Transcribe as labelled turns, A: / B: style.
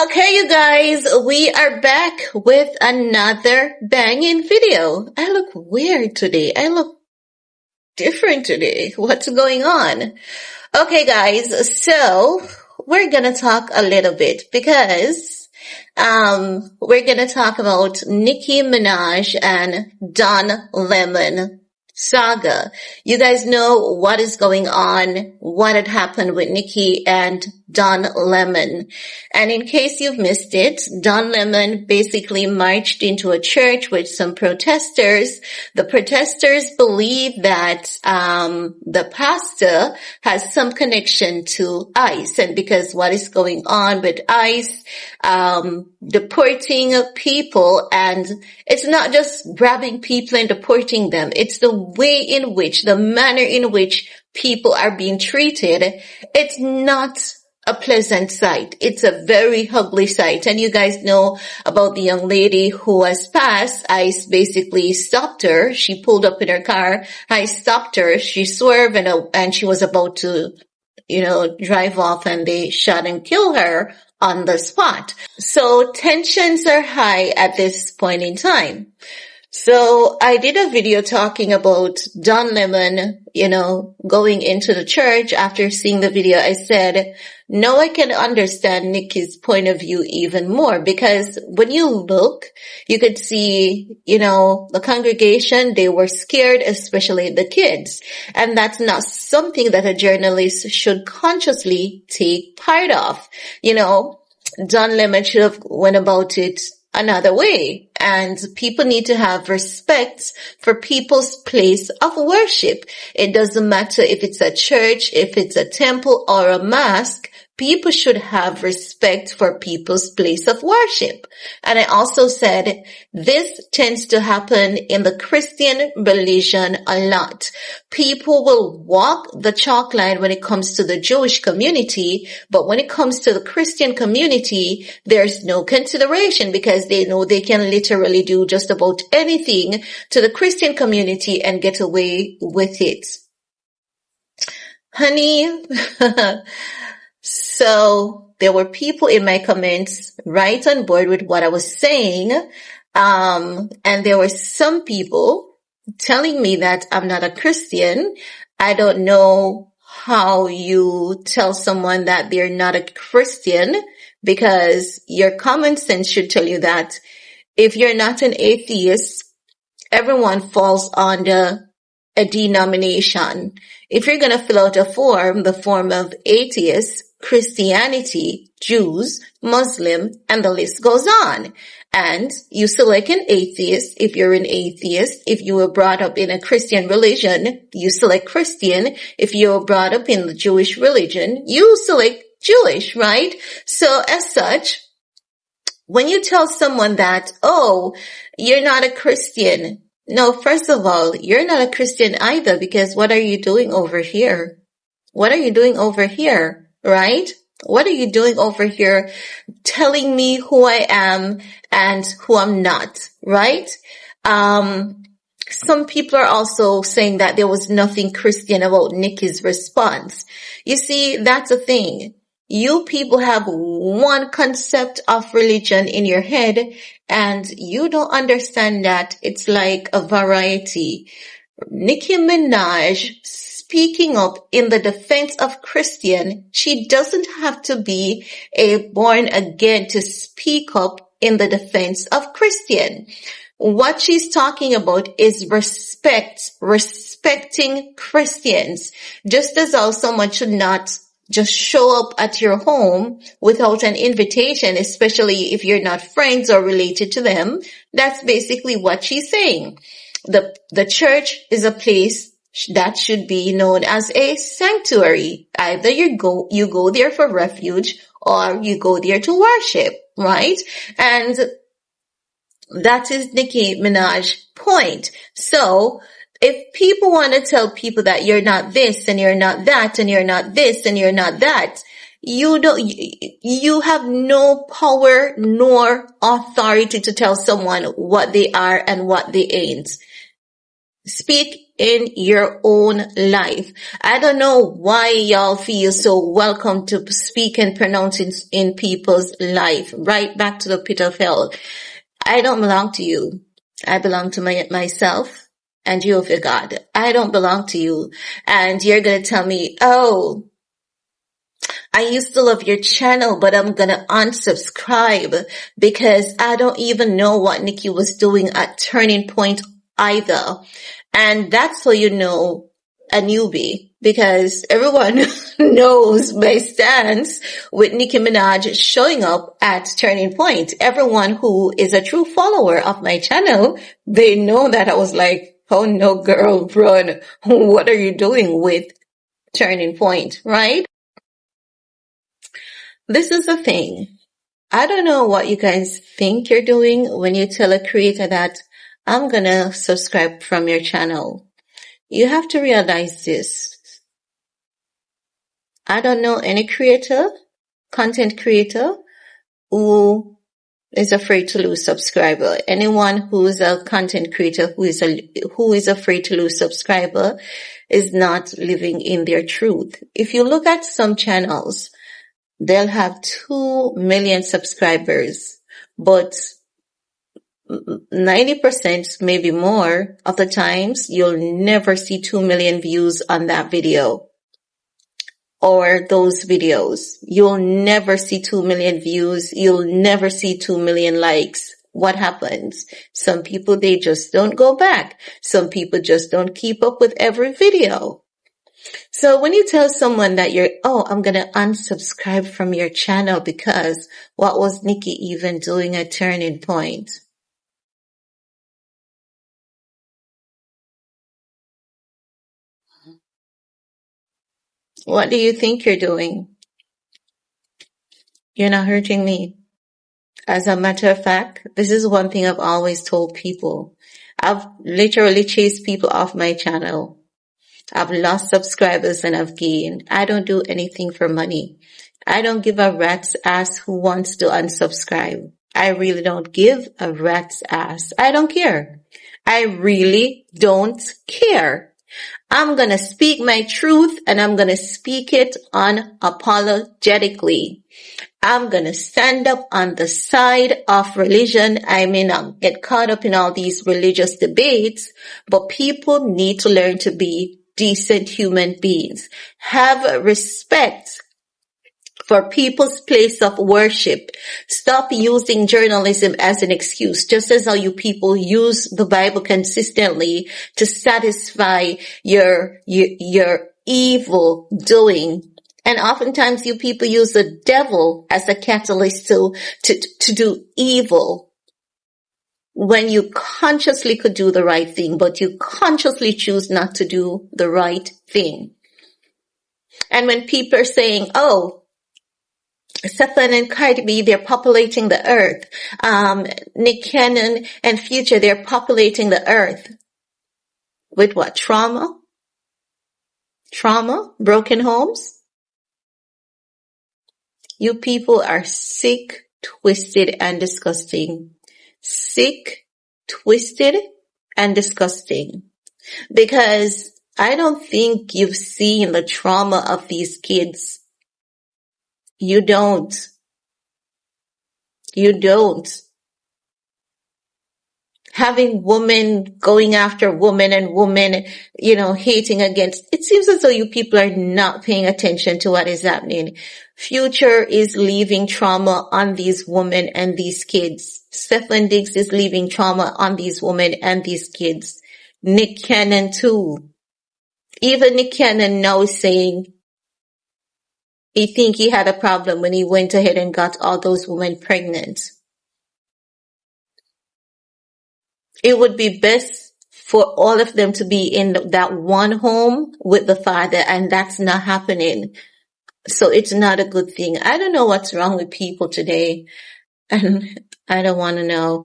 A: Okay, you guys, we are back with another banging video. I look weird today. I look different today. What's going on? Okay, guys, so we're gonna talk a little bit because we're gonna talk about Nicki Minaj and Don Lemon saga. You guys know what is going on, what had happened with Nicki and Don Lemon. And in case you've missed it, Don Lemon basically marched into a church with some protesters. The protesters believe that the pastor has some connection to ICE, and because what is going on with ICE deporting people, and it's not just grabbing people and deporting them, it's the way in which, the manner in which people are being treated. It's not a pleasant sight. It's a very ugly sight. And you guys know about the young lady who was passed. ICE basically stopped her. She pulled up in her car. ICE stopped her. She swerved and she was about to, drive off, and they shot and killed her on the spot. So tensions are high at this point in time. So I did a video talking about Don Lemon, going into the church. After seeing the video, I said, now I can understand Nicki's point of view even more, because when you look, you could see, the congregation, they were scared, especially the kids. And that's not something that a journalist should consciously take part of. Don Lemon should have went about it another way. And people need to have respect for people's place of worship. It doesn't matter if it's a church, if it's a temple or a mosque. People should have respect for people's place of worship. And I also said this tends to happen in the Christian religion a lot. People will walk the chalk line when it comes to the Jewish community, but when it comes to the Christian community, there's no consideration, because they know they can literally do just about anything to the Christian community and get away with it. Honey, so there were people in my comments right on board with what I was saying. And there were some people telling me that I'm not a Christian. I don't know how you tell someone that they're not a Christian, because your common sense should tell you that if you're not an atheist, everyone falls under a denomination. If you're going to fill out a form, the form of atheist, Christianity, Jews, Muslim, and the list goes on. And you select an atheist if you're an atheist. If you were brought up in a Christian religion, you select Christian. If you were brought up in the Jewish religion, you select Jewish, right? So as such, when you tell someone that, oh, you're not a Christian, no, first of all, you're not a Christian either, because what are you doing over here? What are you doing over here? Right? What are you doing over here telling me who I am and who I'm not, right? Some people are also saying that there was nothing Christian about Nicki's response. You see, that's the thing. You people have one concept of religion in your head, and you don't understand that it's like a variety. Nicki Minaj speaking up in the defense of Christian, she doesn't have to be a born again to speak up in the defense of Christian. What she's talking about is respecting Christians. Just as how someone should not just show up at your home without an invitation, especially if you're not friends or related to them. That's basically what she's saying. The church is a place that should be known as a sanctuary. Either you go there for refuge, or you go there to worship, right? And that is Nicki Minaj's point. So if people want to tell people that you're not this and you're not that and you're not this and you're not that, you have no power nor authority to tell someone what they are and what they ain't. Speak in your own life. I don't know why y'all feel so welcome to speak and pronounce in people's life. Right back to the pit of hell. I don't belong to you. I belong to myself and you of your God. I don't belong to you. And you're going to tell me, oh, I used to love your channel, but I'm going to unsubscribe because I don't even know what Nicki was doing at Turning Point either. And that's how you know a newbie, because everyone knows my stance with Nicki Minaj showing up at Turning Point. Everyone who is a true follower of my channel, they know that I was like, oh no, girl, run. What are you doing with Turning Point, right? This is the thing. I don't know what you guys think you're doing when you tell a creator that I'm gonna subscribe from your channel. You have to realize this. I don't know any creator, content creator, who is afraid to lose subscriber. Anyone who is a content creator who is afraid to lose subscriber is not living in their truth. If you look at some channels, they'll have 2 million subscribers, but 90%, maybe more of the times, you'll never see 2 million views on that video or those videos. You'll never see 2 million views. You'll never see 2 million likes. What happens? Some people, they just don't go back. Some people just don't keep up with every video. So when you tell someone that I'm going to unsubscribe from your channel because what was Nicki even doing at Turning Point? What do you think you're doing? You're not hurting me. As a matter of fact, this is one thing I've always told people. I've literally chased people off my channel. I've lost subscribers and I've gained. I don't do anything for money. I don't give a rat's ass who wants to unsubscribe. I really don't give a rat's ass. I don't care. I really don't care. I'm going to speak my truth and I'm going to speak it unapologetically. I'm going to stand up on the side of religion. I may not get caught up in all these religious debates, but people need to learn to be decent human beings. Have respect for people's place of worship. Stop using journalism as an excuse, just as how you people use the Bible consistently to satisfy your evil doing. And oftentimes you people use the devil as a catalyst to do evil when you consciously could do the right thing, but you consciously choose not to do the right thing. And when people are saying, oh, Stefan and Cardi B, they're populating the earth. Nick Cannon and Future, they're populating the earth. With what? Trauma? Broken homes? You people are sick, twisted, and disgusting. Sick, twisted, and disgusting. Because I don't think you've seen the trauma of these kids. You don't. Having women going after women and women, hating against. It seems as though you people are not paying attention to what is happening. Future is leaving trauma on these women and these kids. Stefan Diggs is leaving trauma on these women and these kids. Nick Cannon too. Even Nick Cannon now is saying he think he had a problem when he went ahead and got all those women pregnant. It would be best for all of them to be in that one home with the father, and that's not happening. So it's not a good thing. I don't know what's wrong with people today, and I don't want to know.